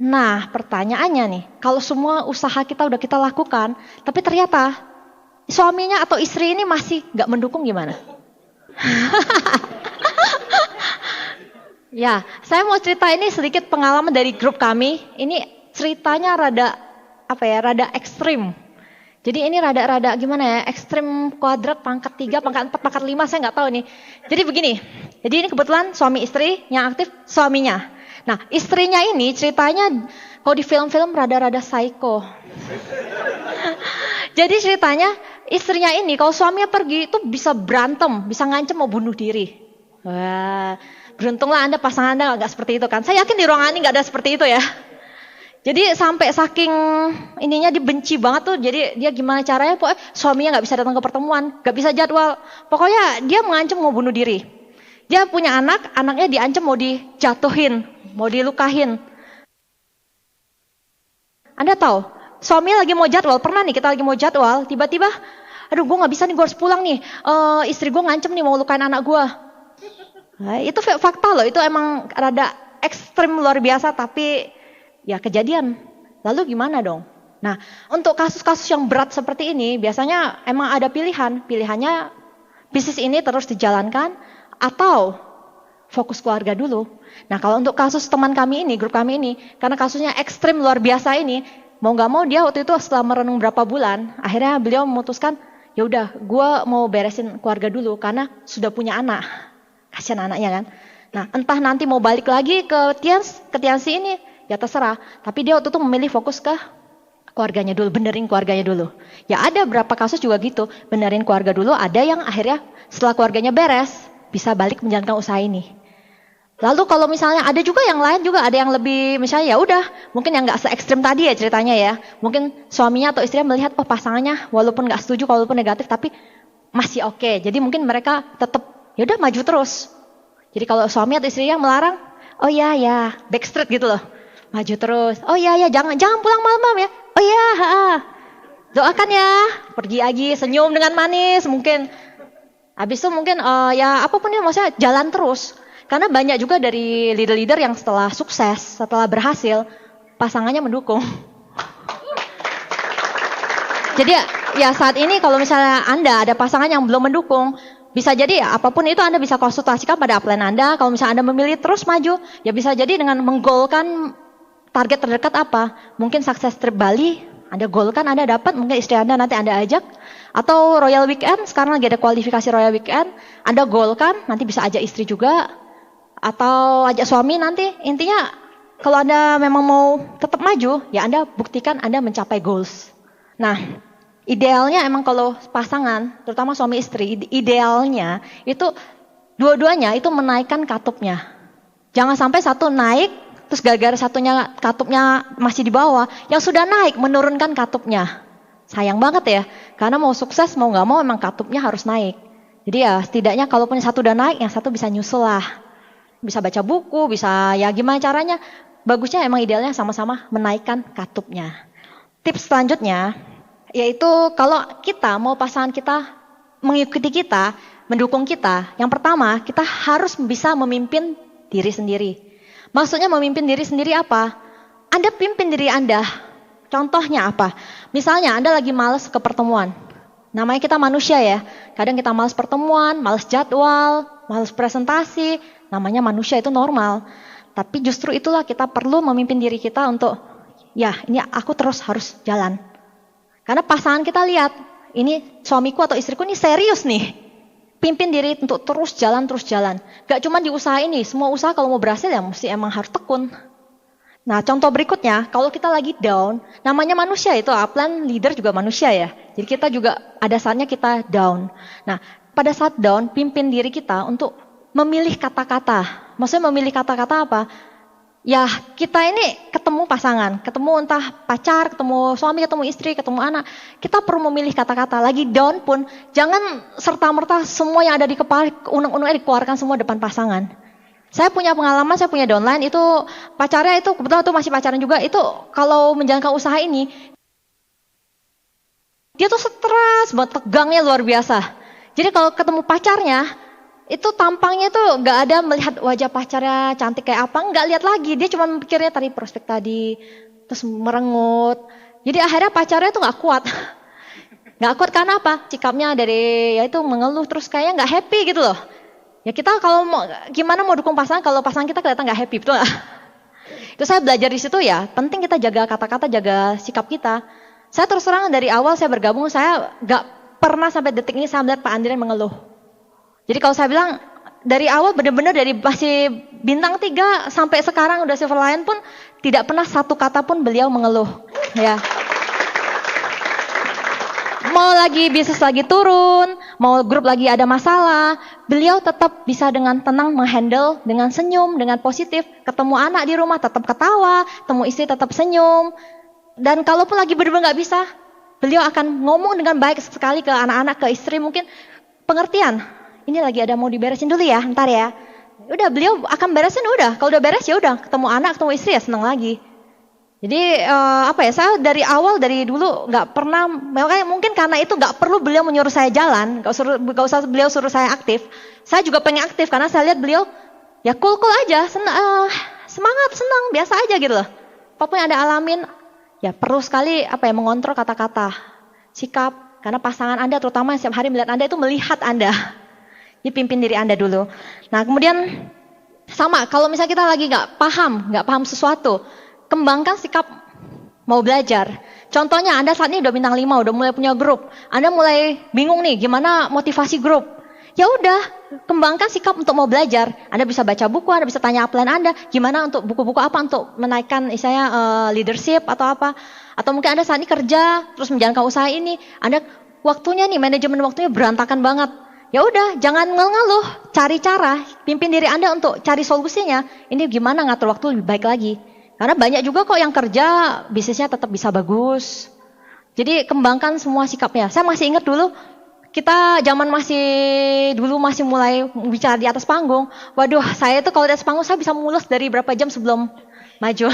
Nah pertanyaannya nih, kalau semua usaha kita udah kita lakukan, tapi ternyata suaminya atau istri ini masih gak mendukung gimana? Ya, saya mau cerita ini sedikit pengalaman dari grup kami. Ini ceritanya rada ekstrim. Jadi ini rada gimana ya, ekstrim kuadrat, pangkat 3, pangkat 4, pangkat 5, saya nggak tahu nih. Jadi begini, jadi ini kebetulan suami istri, yang aktif suaminya. Nah istrinya ini ceritanya, kalau di film-film rada-rada psycho. Jadi ceritanya, istrinya ini kalau suaminya pergi itu bisa berantem, bisa ngancem mau bunuh diri. Wah, beruntunglah Anda, pasangan Anda nggak seperti itu kan. Saya yakin di ruangan ini nggak ada seperti itu ya. Jadi sampai saking ininya dibenci banget tuh, jadi dia gimana caranya, pokoknya suaminya nggak bisa datang ke pertemuan, nggak bisa jadwal. Pokoknya dia mengancam mau bunuh diri. Dia punya anak, anaknya diancam mau dijatuhin, mau dilukahin. Anda tahu, suami lagi mau jadwal, pernah nih kita lagi mau jadwal, tiba-tiba, aduh gue nggak bisa nih, gue harus pulang nih, istri gue ngancem nih mau lukain anak gue. Nah, itu fakta loh, itu emang rada ekstrim luar biasa, tapi ya kejadian. Lalu gimana dong? Nah, untuk kasus-kasus yang berat seperti ini, biasanya emang ada pilihan. Pilihannya bisnis ini terus dijalankan atau fokus keluarga dulu. Nah, kalau untuk kasus teman kami ini, grup kami ini, karena kasusnya ekstrim luar biasa ini, mau gak mau dia waktu itu setelah merenung berapa bulan, akhirnya beliau memutuskan, ya udah, gue mau beresin keluarga dulu karena sudah punya anak. Kasihan anaknya kan. Nah, entah nanti mau balik lagi ke Tiansi ini, ya terserah. Tapi dia waktu itu memilih fokus ke keluarganya dulu, benerin keluarganya dulu. Ya ada berapa kasus juga gitu, benerin keluarga dulu, ada yang akhirnya setelah keluarganya beres, bisa balik menjalankan usaha ini. Lalu kalau misalnya ada juga yang lain juga, ada yang lebih misalnya ya udah, mungkin yang nggak se ekstrim tadi ya ceritanya ya. Mungkin suaminya atau istrinya melihat pasangannya walaupun nggak setuju, walaupun negatif, tapi masih oke. Jadi mungkin mereka tetap ya udah maju terus. Jadi kalau suami atau istri yang melarang, oh iya ya, backstreet gitu loh. Maju terus. Oh iya ya, jangan pulang malam-malam ya. Oh iya, doakan ya. Pergi lagi, senyum dengan manis mungkin. Habis itu mungkin ya apapun ya, maksudnya jalan terus. Karena banyak juga dari leader-leader yang setelah sukses, setelah berhasil, pasangannya mendukung. Jadi ya saat ini kalau misalnya Anda ada pasangan yang belum mendukung, bisa jadi ya apapun itu Anda bisa konsultasikan pada upline Anda. Kalau misalnya Anda memilih terus maju, ya bisa jadi dengan menggolkan target terdekat apa. Mungkin sukses trip Bali, Anda golkan, Anda dapat, mungkin istri Anda nanti Anda ajak. Atau Royal Weekend, sekarang lagi ada kualifikasi Royal Weekend, Anda golkan, nanti bisa ajak istri juga. Atau ajak suami nanti. Intinya kalau Anda memang mau tetap maju, ya Anda buktikan Anda mencapai goals. Nah, idealnya emang kalau pasangan, terutama suami istri, idealnya itu dua-duanya itu menaikkan katupnya. Jangan sampai satu naik, terus gara-gara satunya katupnya masih di bawah, yang sudah naik menurunkan katupnya. Sayang banget ya, karena mau sukses mau nggak mau emang katupnya harus naik. Jadi ya setidaknya kalaupun satu udah naik, yang satu bisa nyusul lah. Bisa baca buku, bisa ya gimana caranya. Bagusnya emang idealnya sama-sama menaikkan katupnya. Tips selanjutnya, yaitu kalau kita mau pasangan kita mengikuti kita, mendukung kita, yang pertama kita harus bisa memimpin diri sendiri. Maksudnya memimpin diri sendiri apa? Anda pimpin diri Anda. Contohnya apa? Misalnya Anda lagi malas ke pertemuan. Namanya kita manusia ya. Kadang kita malas pertemuan, malas jadwal, malas presentasi. Namanya manusia, itu normal. Tapi justru itulah kita perlu memimpin diri kita untuk, ya ini aku terus harus jalan. Karena pasangan kita lihat, ini suamiku atau istriku ini serius nih. Pimpin diri untuk terus jalan. Gak cuma di usaha ini, semua usaha kalau mau berhasil ya mesti emang harus tekun. Nah contoh berikutnya, kalau kita lagi down, namanya manusia itu, upline leader juga manusia ya. Jadi kita juga ada saatnya kita down. Nah pada saat down, pimpin diri kita untuk memilih kata-kata. Maksudnya memilih kata-kata apa? Ya kita ini ketemu pasangan, ketemu entah pacar, ketemu suami, ketemu istri, ketemu anak. Kita perlu memilih kata-kata. Lagi down pun jangan serta-merta semua yang ada di kepala unek-uneknya dikeluarkan semua depan pasangan. Saya punya pengalaman, saya punya downline itu pacarnya itu kebetulan tuh masih pacaran juga. Itu kalau menjalankan usaha ini dia tuh stres banget, tegangnya luar biasa. Jadi kalau ketemu pacarnya itu tampangnya tuh nggak ada melihat wajah pacarnya cantik kayak apa, nggak lihat lagi, dia cuma mikirnya tadi prospek tadi, terus merengut. Jadi akhirnya pacarnya tuh nggak kuat karena apa? Sikapnya dari ya itu mengeluh terus kayaknya nggak happy gitu loh. Ya kita kalau mau gimana mau dukung pasangan kalau pasangan kita kelihatan nggak happy, betul nggak? Itu saya belajar di situ ya, penting kita jaga kata-kata, jaga sikap kita. Saya terus terang dari awal saya bergabung, saya nggak pernah sampai detik ini saya melihat Pak Andrian mengeluh. Jadi kalau saya bilang dari awal benar-benar dari masih bintang 3 sampai sekarang udah Silver Lion pun tidak pernah satu kata pun beliau mengeluh. Ya. Mau lagi bisnis lagi turun, mau grup lagi ada masalah, beliau tetap bisa dengan tenang menghandle, dengan senyum, dengan positif. Ketemu anak di rumah tetap ketawa, ketemu istri tetap senyum. Dan kalaupun lagi benar-benar nggak bisa, beliau akan ngomong dengan baik sekali ke anak-anak, ke istri mungkin pengertian. Ini lagi ada mau diberesin dulu ya, ntar ya. Udah beliau akan beresin udah. Kalau udah beres ya udah, ketemu anak, ketemu istri ya senang lagi. Jadi saya dari awal dari dulu nggak pernah, makanya mungkin karena itu nggak perlu beliau menyuruh saya jalan, nggak usah beliau suruh saya aktif. Saya juga pengen aktif karena saya lihat beliau ya cool aja, semangat, senang, biasa aja gitu loh. Apapun yang Anda alamin, ya perlu sekali mengontrol kata-kata, sikap. Karena pasangan Anda terutama yang setiap hari melihat Anda itu melihat Anda. Dipimpin diri Anda dulu. Nah kemudian sama, kalau misalnya kita lagi nggak paham sesuatu, kembangkan sikap mau belajar. Contohnya Anda saat ini udah bintang 5, udah mulai punya grup. Anda mulai bingung nih gimana motivasi grup. Ya udah, kembangkan sikap untuk mau belajar. Anda bisa baca buku, Anda bisa tanya upline Anda, gimana untuk buku-buku apa untuk menaikkan leadership atau apa. Atau mungkin Anda saat ini kerja, terus menjalankan usaha ini, Anda waktunya nih, manajemen waktunya berantakan banget. Ya udah, jangan ngeluh, cari cara, pimpin diri Anda untuk cari solusinya. Ini gimana ngatur waktu lebih baik lagi. Karena banyak juga kok yang kerja, bisnisnya tetap bisa bagus. Jadi kembangkan semua sikapnya. Saya masih ingat dulu, kita zaman dulu masih mulai bicara di atas panggung. Waduh, saya tuh kalau di atas panggung saya bisa mulus dari berapa jam sebelum maju.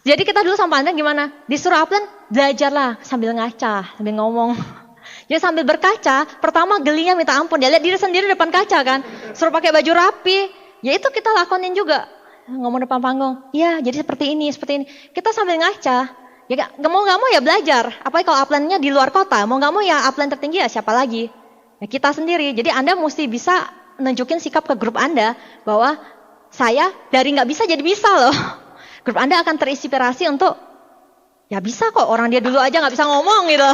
Jadi kita dulu sama Anda gimana? Disuruh upline, belajarlah sambil ngaca, sambil ngomong. Jadi sambil berkaca, pertama gelinya minta ampun. Dia lihat diri sendiri depan kaca kan. Suruh pakai baju rapi. Ya itu kita lakonin juga. Ngomong depan panggung. Iya, jadi seperti ini, seperti ini. Kita sambil ngaca. Ya gak mau ya belajar. Apalagi kalau upline-nya di luar kota. Mau gak mau ya upline tertinggi ya siapa lagi? Ya kita sendiri. Jadi Anda mesti bisa nunjukin sikap ke grup Anda. Bahwa saya dari gak bisa jadi bisa loh. Grup Anda akan terinspirasi untuk, ya bisa kok orang dia dulu aja gak bisa ngomong gitu.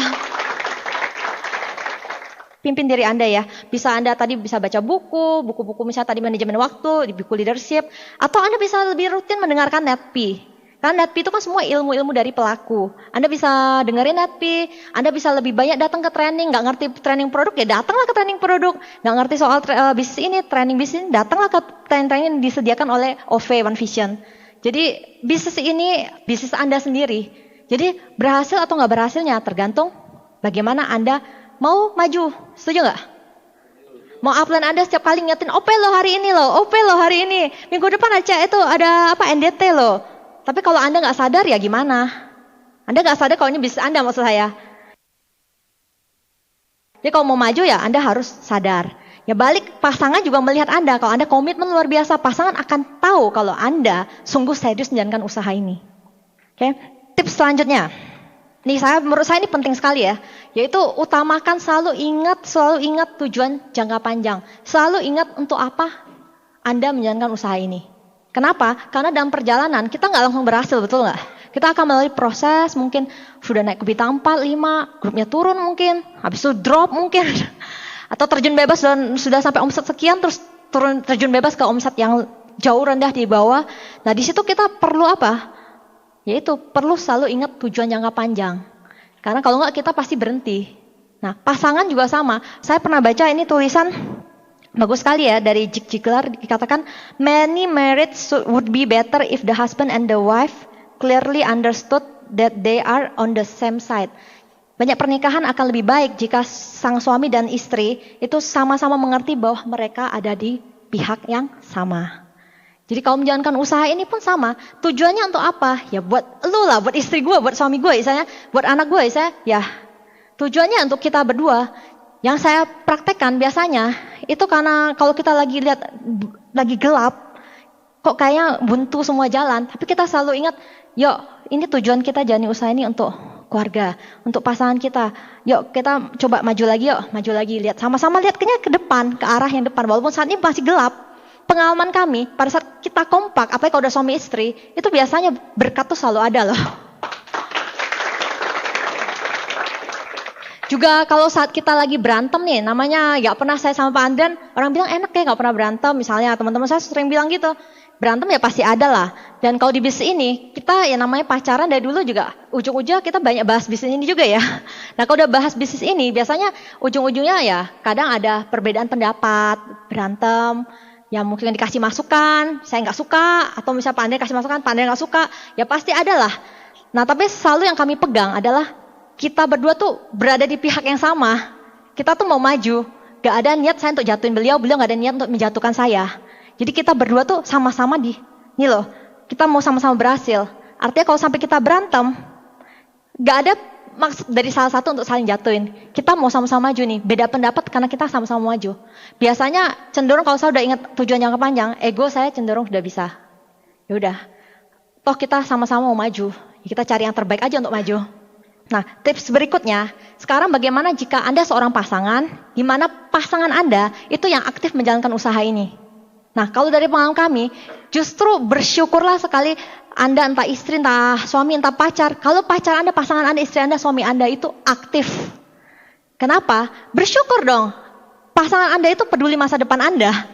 Pimpin diri Anda ya. Bisa Anda tadi bisa baca buku misalnya tadi manajemen waktu, buku leadership. Atau Anda bisa lebih rutin mendengarkan NetP. Karena NetP itu kan semua ilmu-ilmu dari pelaku. Anda bisa dengerin NetP, Anda bisa lebih banyak datang ke training, nggak ngerti training produk ya datanglah ke training produk. Nggak ngerti soal bisnis ini, training bisnis, datanglah ke training yang disediakan oleh OV One Vision. Jadi bisnis ini bisnis Anda sendiri. Jadi berhasil atau nggak berhasilnya tergantung bagaimana Anda mau maju. Setuju nggak? Mau upline Anda setiap kali ngingetin, OP lo hari ini lo, OP lo hari ini. Minggu depan aja itu ada NDT lo. Tapi kalau Anda nggak sadar ya gimana? Anda nggak sadar kalau ini bisnis Anda maksud saya. Jadi kalau mau maju ya Anda harus sadar. Ya balik pasangan juga melihat Anda. Kalau Anda komitmen luar biasa, pasangan akan tahu kalau Anda sungguh serius menjalankan usaha ini. Oke, tips selanjutnya. Menurut saya ini penting sekali ya. Yaitu utamakan selalu ingat tujuan jangka panjang. Selalu ingat untuk apa Anda menjalankan usaha ini. Kenapa? Karena dalam perjalanan kita nggak langsung berhasil, betul nggak? Kita akan melalui proses, mungkin sudah naik ke bintang 4, 5, grupnya turun mungkin, habis itu drop mungkin. Atau terjun bebas dan sudah sampai omset sekian, terus terjun bebas ke omset yang jauh rendah di bawah. Nah di situ kita perlu apa? Yaitu perlu selalu ingat tujuan jangka panjang. Karena kalau nggak kita pasti berhenti. Nah pasangan juga sama. Saya pernah baca ini tulisan bagus sekali ya dari Zig Ziglar, dikatakan many marriages would be better if the husband and the wife clearly understood that they are on the same side. Banyak pernikahan akan lebih baik jika sang suami dan istri itu sama-sama mengerti bahwa mereka ada di pihak yang sama. Jadi kalau menjalankan usaha ini pun sama. Tujuannya untuk apa? Ya buat lu lah, buat istri gue, buat suami gue, misalnya, buat anak gue, misalnya. Ya tujuannya untuk kita berdua. Yang saya praktekkan biasanya itu karena kalau kita lagi lihat lagi gelap, kok kayaknya buntu semua jalan. Tapi kita selalu ingat, yuk ini tujuan kita jalani usaha ini untuk keluarga, untuk pasangan kita. Yuk kita coba maju lagi, lihat sama-sama lihat ke depan, ke arah yang depan. Walaupun saat ini masih gelap, pengalaman kami pada saat kita kompak, apalagi kalau udah suami istri, itu biasanya berkat tuh selalu ada loh. Juga kalau saat kita lagi berantem nih, namanya gak pernah saya sama Pak Andrian, orang bilang enak ya gak pernah berantem, misalnya teman-teman saya sering bilang gitu, berantem ya pasti ada lah. Dan kalau di bisnis ini, kita yang namanya pacaran dari dulu juga, ujung-ujungnya kita banyak bahas bisnis ini juga ya. Nah kalau udah bahas bisnis ini, biasanya ujung-ujungnya ya kadang ada perbedaan pendapat, berantem, ya mungkin dikasih masukan, saya gak suka, atau misalnya Pak Andrian kasih masukan, Pak Andrian gak suka, ya pasti ada lah. Nah tapi selalu yang kami pegang adalah, kita berdua tuh berada di pihak yang sama. Kita tuh mau maju. Gak ada niat saya untuk jatuhin beliau gak ada niat untuk menjatuhkan saya. Jadi kita berdua tuh sama-sama ini loh, kita mau sama-sama berhasil. Artinya kalau sampai kita berantem, gak ada maksud dari salah satu untuk saling jatuhin. Kita mau sama-sama maju nih, beda pendapat karena kita sama-sama maju. Biasanya cenderung kalau saya udah ingat tujuan jangka panjang, ego saya cenderung udah bisa. Ya udah, toh kita sama-sama mau maju. Kita cari yang terbaik aja untuk maju. Nah, tips berikutnya, sekarang bagaimana jika Anda seorang pasangan, di mana pasangan Anda itu yang aktif menjalankan usaha ini. Nah, kalau dari pengalaman kami, justru bersyukurlah sekali Anda entah istri, entah suami, entah pacar. Kalau pacar Anda, pasangan Anda, istri Anda, suami Anda itu aktif. Kenapa? Bersyukur dong. Pasangan Anda itu peduli masa depan Anda.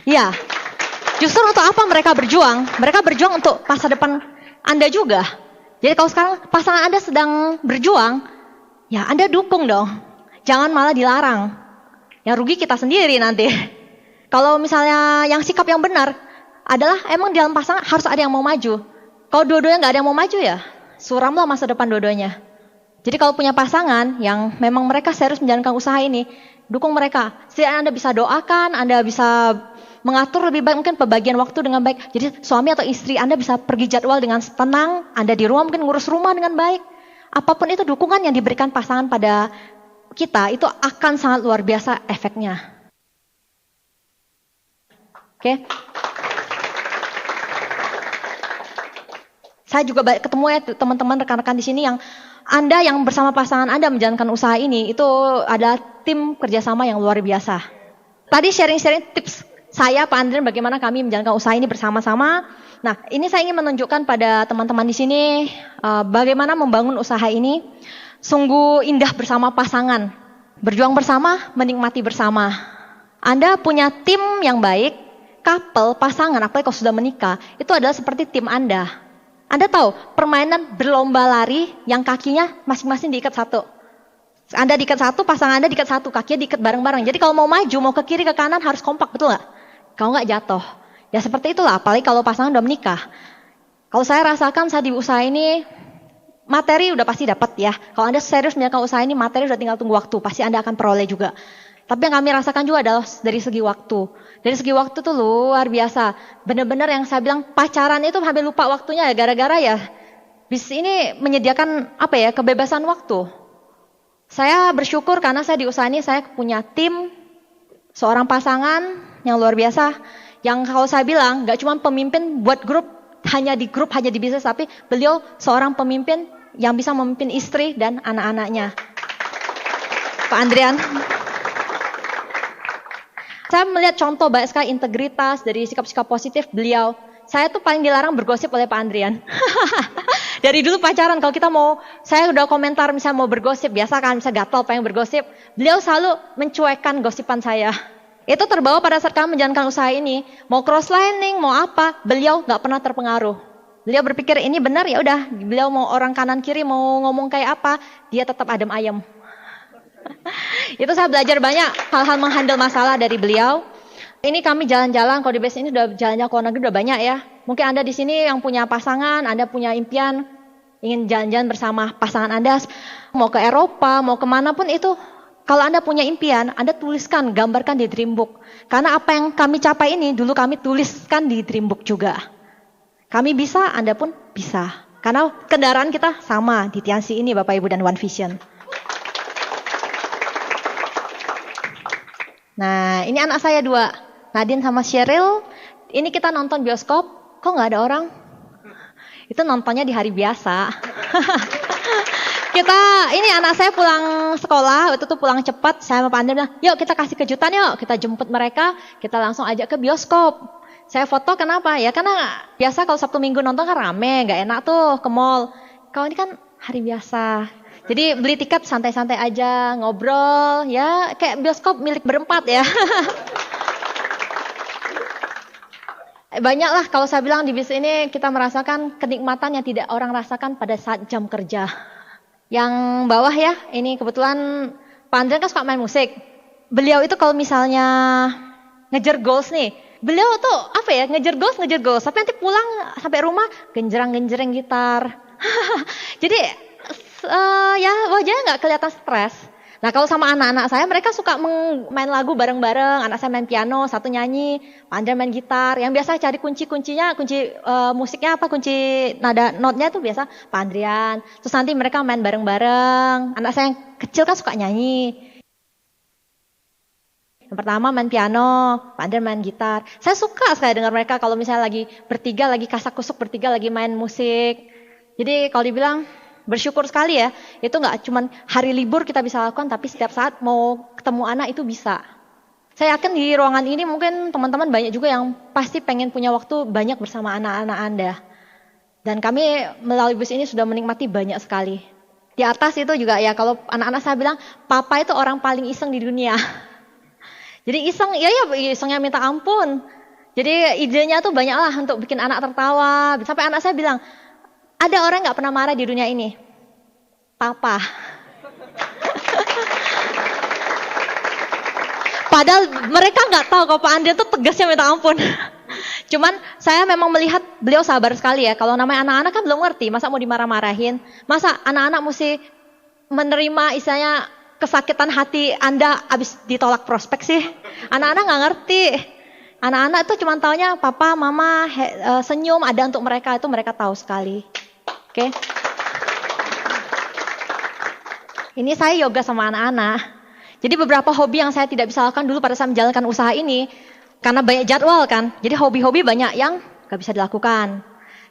Ya, justru untuk apa mereka berjuang? Mereka berjuang untuk masa depan Anda juga. Jadi kalau sekarang pasangan Anda sedang berjuang, ya Anda dukung dong. Jangan malah dilarang. Yang rugi kita sendiri nanti. Kalau misalnya yang sikap yang benar adalah emang di dalam pasangan harus ada yang mau maju. Kalau dua-duanya nggak ada yang mau maju ya, suramlah masa depan dua-duanya. Jadi kalau punya pasangan yang memang mereka serius menjalankan usaha ini, dukung mereka. Setidaknya Anda bisa doakan, Anda bisa mengatur lebih baik mungkin pembagian waktu dengan baik. Jadi suami atau istri Anda bisa pergi jadwal dengan tenang, Anda di rumah mungkin ngurus rumah dengan baik. Apapun itu dukungan yang diberikan pasangan pada kita itu akan sangat luar biasa efeknya. Oke. Saya juga ketemu ya teman-teman rekan-rekan di sini yang Anda yang bersama pasangan Anda menjalankan usaha ini itu ada tim kerjasama yang luar biasa. Tadi sharing-sharing tips saya Pak Andrian bagaimana kami menjalankan usaha ini bersama-sama. Nah, ini saya ingin menunjukkan pada teman-teman di sini bagaimana membangun usaha ini sungguh indah bersama pasangan. Berjuang bersama, menikmati bersama. Anda punya tim yang baik, couple, pasangan, apalagi kalau sudah menikah, itu adalah seperti tim Anda. Anda tahu, permainan berlomba lari yang kakinya masing-masing diikat satu. Anda diikat satu, pasangan Anda diikat satu, kakinya diikat bareng-bareng. Jadi kalau mau maju, mau ke kiri, ke kanan harus kompak, betul nggak? Kalau nggak jatuh. Ya seperti itulah, apalagi kalau pasangan udah menikah. Kalau saya rasakan saat di usaha ini, materi udah pasti dapat ya. Kalau Anda serius menjalankan usaha ini, materi udah tinggal tunggu waktu. Pasti Anda akan peroleh juga. Tapi yang kami rasakan juga adalah dari segi waktu. Dari segi waktu tuh luar biasa. Benar-benar yang saya bilang pacaran itu hampir lupa waktunya ya. Gara-gara ya bisnis ini menyediakan kebebasan waktu. Saya bersyukur karena saya di usaha ini saya punya tim, seorang pasangan yang luar biasa. Yang kalau saya bilang gak cuma pemimpin buat grup, hanya di bisnis. Tapi beliau seorang pemimpin yang bisa memimpin istri dan anak-anaknya. Pak Andrian. Saya melihat contoh banyak sekali integritas dari sikap-sikap positif beliau. Saya tuh paling dilarang bergosip oleh Pak Andrian. Dari dulu pacaran, kalau kita saya udah komentar misalnya mau bergosip, biasa kan bisa gatal pengen bergosip. Beliau selalu mencuekkan gosipan saya. Itu terbawa pada saat kami menjalankan usaha ini. Mau crosslining, mau apa, beliau gak pernah terpengaruh. Beliau berpikir ini benar, ya udah. Beliau mau orang kanan kiri, mau ngomong kayak apa, dia tetap adem ayem. Itu saya belajar banyak hal-hal menghandle masalah dari beliau. Ini kami jalan-jalan, kalau di base ini udah jalan-jalan ke luar negeri udah banyak ya. Mungkin Anda di sini yang punya pasangan, Anda punya impian ingin jalan-jalan bersama pasangan Anda, mau ke Eropa, mau kemana pun itu. Kalau Anda punya impian, Anda tuliskan, gambarkan di Dreambook. Karena apa yang kami capai ini dulu kami tuliskan di Dreambook juga. Kami bisa, Anda pun bisa. Karena kendaraan kita sama di Tiansi ini Bapak Ibu dan One Vision. Nah, ini anak saya 2, Nadine sama Cheryl. Ini kita nonton bioskop, kok nggak ada orang? Itu nontonnya di hari biasa. Ini anak saya pulang sekolah, waktu itu pulang cepat. Saya sama Pak Andrian bilang, yuk kita kasih kejutan yuk. Kita jemput mereka, kita langsung ajak ke bioskop. Saya foto kenapa? Ya karena biasa kalau Sabtu Minggu nonton kan rame, nggak enak tuh ke mall. Kalau ini kan hari biasa. Jadi beli tiket santai-santai aja, ngobrol, ya kayak bioskop milik berempat ya. Banyaklah kalau saya bilang di bisnis ini kita merasakan kenikmatan yang tidak orang rasakan pada saat jam kerja. Yang bawah ya, ini kebetulan Pak Andrian kan suka main musik. Beliau itu kalau misalnya ngejar goals nih, beliau tuh ngejar goals. Tapi nanti pulang sampai rumah genjerang-genjreng gitar. Jadi ya wajahnya nggak kelihatan stres. Nah kalau sama anak-anak saya, mereka suka main lagu bareng-bareng. Anak saya main piano, satu nyanyi, Pak Andrian main gitar. Yang biasa cari kunci-kuncinya, musiknya apa, kunci nada notnya itu biasa Pak Andrian. Terus nanti mereka main bareng-bareng. Anak saya yang kecil kan suka nyanyi. Yang pertama main piano, Pak Andrian main gitar. Saya suka sekali dengar mereka kalau misalnya lagi bertiga, lagi kasak-kusuk bertiga, lagi main musik. Jadi kalau dibilang bersyukur sekali ya, itu nggak cuma hari libur kita bisa lakukan, tapi setiap saat mau ketemu anak itu bisa. Saya yakin di ruangan ini mungkin teman-teman banyak juga yang pasti pengen punya waktu banyak bersama anak-anak Anda. Dan kami melalui bus ini sudah menikmati banyak sekali. Di atas itu juga ya, kalau anak-anak saya bilang, papa itu orang paling iseng di dunia. Jadi isengnya minta ampun. Jadi idenya tuh banyak lah untuk bikin anak tertawa. Sampai anak saya bilang, ada orang gak pernah marah di dunia ini? Papa. Padahal mereka gak tahu kalau Pak Andrian tuh tegasnya minta ampun. Cuman saya memang melihat beliau sabar sekali ya. Kalau namanya anak-anak kan belum ngerti, masa mau dimarah-marahin. Masa anak-anak mesti menerima istilahnya kesakitan hati Anda habis ditolak prospek sih? Anak-anak nggak ngerti. Anak-anak itu cuma taunya papa, mama senyum ada untuk mereka, itu mereka tahu sekali. Oke. Ini saya yoga sama anak-anak. Jadi beberapa hobi yang saya tidak bisa lakukan dulu pada saat menjalankan usaha ini, karena banyak jadwal kan. Jadi hobi-hobi banyak yang gak bisa dilakukan.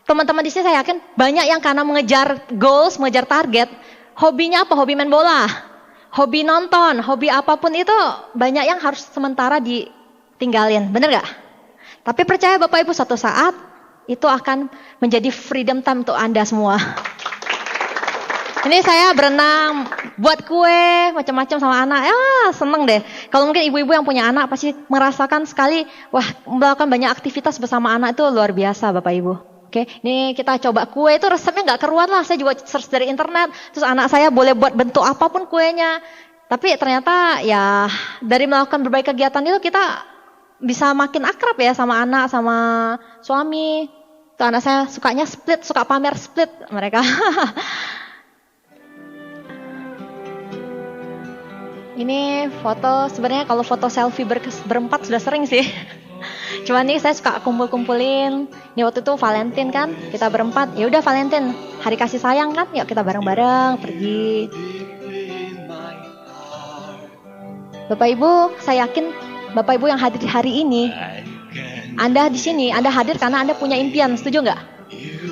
Teman-teman di sini saya yakin banyak yang karena mengejar goals, mengejar target, hobinya apa? Hobi main bola, hobi nonton, hobi apapun itu banyak yang harus sementara ditinggalin. Bener gak? Tapi percaya Bapak Ibu suatu saat itu akan menjadi freedom time untuk Anda semua. Ini saya berenang, buat kue, macam-macam sama anak. Ya seneng deh. Kalau mungkin ibu-ibu yang punya anak pasti merasakan sekali, wah melakukan banyak aktivitas bersama anak itu luar biasa Bapak Ibu. Oke, ini kita coba kue itu resepnya nggak keruan lah. Saya juga search dari internet. Terus anak saya boleh buat bentuk apapun kuenya. Tapi ternyata ya dari melakukan berbagai kegiatan itu kita bisa makin akrab ya sama anak, sama suami. Tuh anak saya sukanya split, suka pamer split mereka. Ini foto, sebenarnya kalau foto selfie berempat sudah sering sih. Cuman nih saya suka kumpul-kumpulin. Ini waktu itu Valentine kan, kita berempat. Ya udah Valentine, hari kasih sayang kan, yuk kita bareng-bareng pergi. Bapak Ibu, saya yakin Bapak Ibu yang hadir hari ini, Anda di sini, Anda hadir karena Anda punya impian, setuju nggak?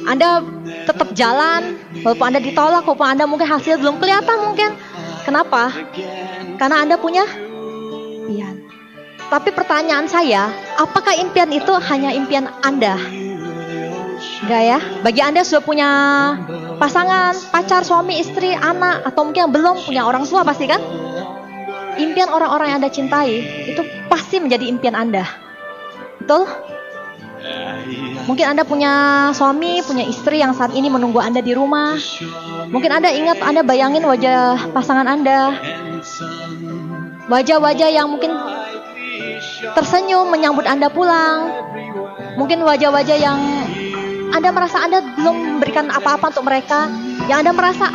Anda tetap jalan, walaupun Anda ditolak, walaupun Anda mungkin hasil belum kelihatan mungkin. Kenapa? Karena Anda punya impian. Tapi pertanyaan saya, apakah impian itu hanya impian Anda? Enggak ya? Bagi Anda sudah punya pasangan, pacar, suami, istri, anak, atau mungkin yang belum punya orang tua pasti kan? Impian orang-orang yang Anda cintai, itu pasti menjadi impian Anda. Betul? Mungkin Anda punya suami, punya istri yang saat ini menunggu Anda di rumah. Mungkin Anda ingat, Anda bayangin wajah pasangan Anda. Wajah-wajah yang mungkin tersenyum menyambut Anda pulang. Mungkin wajah-wajah yang Anda merasa Anda belum memberikan apa-apa untuk mereka. Yang Anda merasa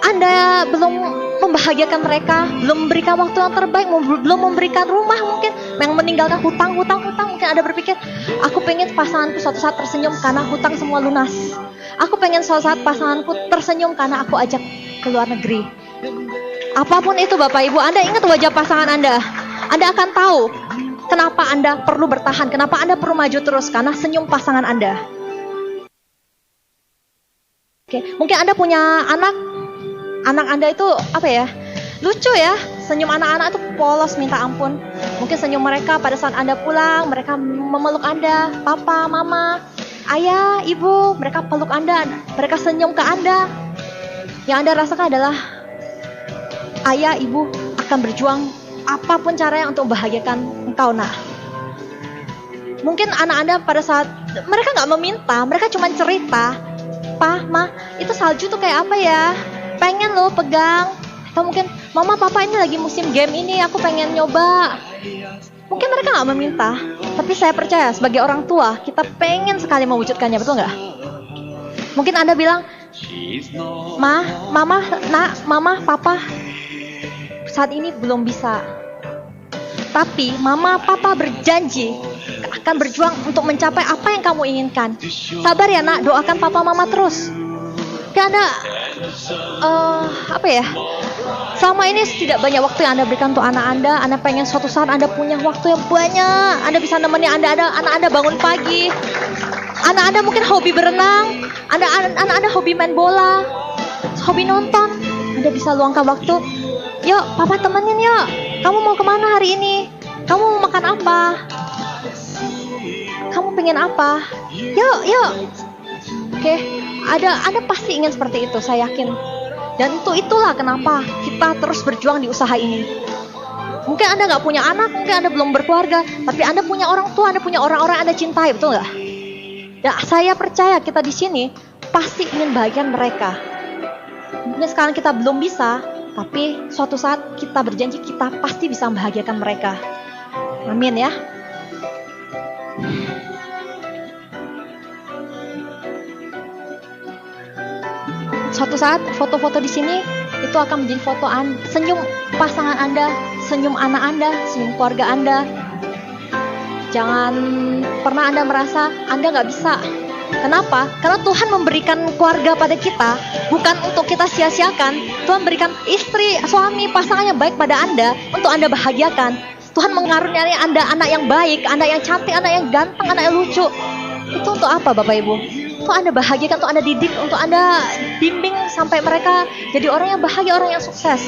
Anda belum membahagiakan mereka, belum memberikan waktu yang terbaik, belum memberikan rumah mungkin, yang meninggalkan hutang. Mungkin Anda berpikir, aku pengen pasanganku suatu saat tersenyum karena hutang semua lunas. Aku pengen suatu saat pasanganku tersenyum karena aku ajak ke luar negeri. Apapun itu Bapak Ibu, Anda ingat wajah pasangan Anda. Anda akan tahu kenapa Anda perlu bertahan, kenapa Anda perlu maju terus, karena senyum pasangan Anda. Oke, mungkin Anda punya anak Anda itu apa ya? Lucu ya, senyum anak-anak itu polos minta ampun. Mungkin senyum mereka pada saat Anda pulang, mereka memeluk Anda, papa, mama, ayah, ibu, mereka peluk Anda, mereka senyum ke Anda. Yang Anda rasakan adalah ayah, ibu akan berjuang apapun caranya untuk membahagiakan engkau nak. Mungkin anak Anda pada saat mereka nggak meminta, mereka cuma cerita, "Pa, Ma, itu salju tuh kayak apa ya? Pengen lo pegang." Atau mungkin, "Mama, Papa ini lagi musim game ini, aku pengen nyoba." Mungkin mereka nggak meminta, tapi saya percaya sebagai orang tua kita pengen sekali mewujudkannya, betul nggak? Mungkin Anda bilang, Mama, Papa, saat ini belum bisa. Tapi Mama, Papa berjanji akan berjuang untuk mencapai apa yang kamu inginkan. Sabar ya nak, doakan Papa Mama terus. Karena selama ini tidak banyak waktu yang Anda berikan untuk anak Anda. Anda pengen suatu saat Anda punya waktu yang banyak. Anda bisa nemenin anak Anda bangun pagi. Anak Anda mungkin hobi berenang. Anak Anda hobi main bola, hobi nonton. Anda bisa luangkan waktu. Yuk, Papa temenin yuk. Kamu mau kemana hari ini? Kamu mau makan apa? Kamu pengen apa? Yuk. Oke, Anda pasti ingin seperti itu, saya yakin. Dan itulah kenapa kita terus berjuang di usaha ini. Mungkin Anda nggak punya anak, mungkin Anda belum berkeluarga, tapi Anda punya orang tua, Anda punya orang-orang yang Anda cintai, betul nggak? Ya, saya percaya kita di sini pasti ingin bahagian mereka. Mungkin sekarang kita belum bisa, tapi suatu saat kita berjanji kita pasti bisa membahagiakan mereka. Amin ya. Suatu saat foto-foto di sini itu akan menjadi foto senyum pasangan Anda, senyum anak Anda, senyum keluarga Anda. Jangan pernah Anda merasa Anda nggak bisa. Kenapa? Karena Tuhan memberikan keluarga pada kita bukan untuk kita sia-siakan. Tuhan berikan istri, suami, pasangan yang baik pada Anda untuk Anda bahagiakan. Tuhan mengaruniai Anda anak yang baik, anak yang cantik, anak yang ganteng, anak yang lucu. Itu untuk apa Bapak Ibu? Untuk Anda bahagiakan, untuk Anda didik, untuk Anda bimbing sampai mereka jadi orang yang bahagia, orang yang sukses.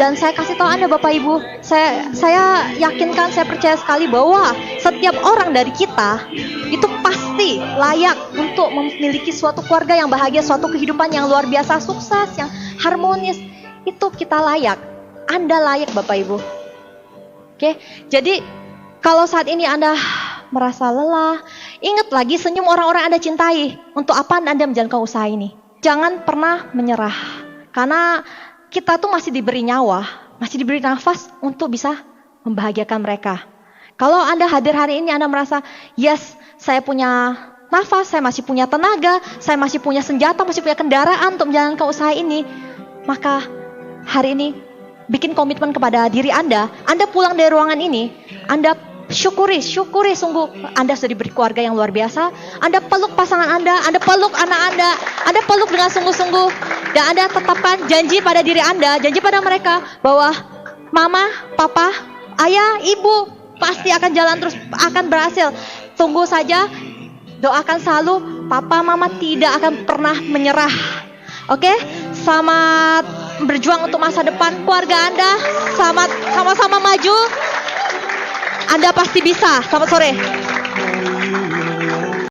Dan saya kasih tahu Anda Bapak Ibu, saya yakinkan, saya percaya sekali bahwa setiap orang dari kita itu pasti layak untuk memiliki suatu keluarga yang bahagia, suatu kehidupan yang luar biasa, sukses, yang harmonis. Itu kita layak. Anda layak Bapak Ibu. Oke, jadi kalau saat ini Anda merasa lelah, ingat lagi senyum orang-orang Anda cintai. Untuk apa Anda menjalankan usaha ini? Jangan pernah menyerah. Karena kita tuh masih diberi nyawa, masih diberi nafas untuk bisa membahagiakan mereka. Kalau Anda hadir hari ini, Anda merasa, yes, saya punya nafas, saya masih punya tenaga, saya masih punya senjata, masih punya kendaraan untuk menjalankan usaha ini. Maka hari ini, bikin komitmen kepada diri Anda pulang dari ruangan ini, Anda syukuri sungguh Anda sudah diberi keluarga yang luar biasa. Anda peluk pasangan Anda peluk anak Anda peluk dengan sungguh-sungguh. Dan Anda tetapkan janji pada diri Anda, janji pada mereka bahwa mama, papa, ayah, ibu pasti akan jalan terus, akan berhasil. Tunggu saja, doakan selalu, papa, mama tidak akan pernah menyerah. Oke? Selamat berjuang untuk masa depan keluarga Anda. Selamat sama-sama maju. Anda pasti bisa. Selamat sore.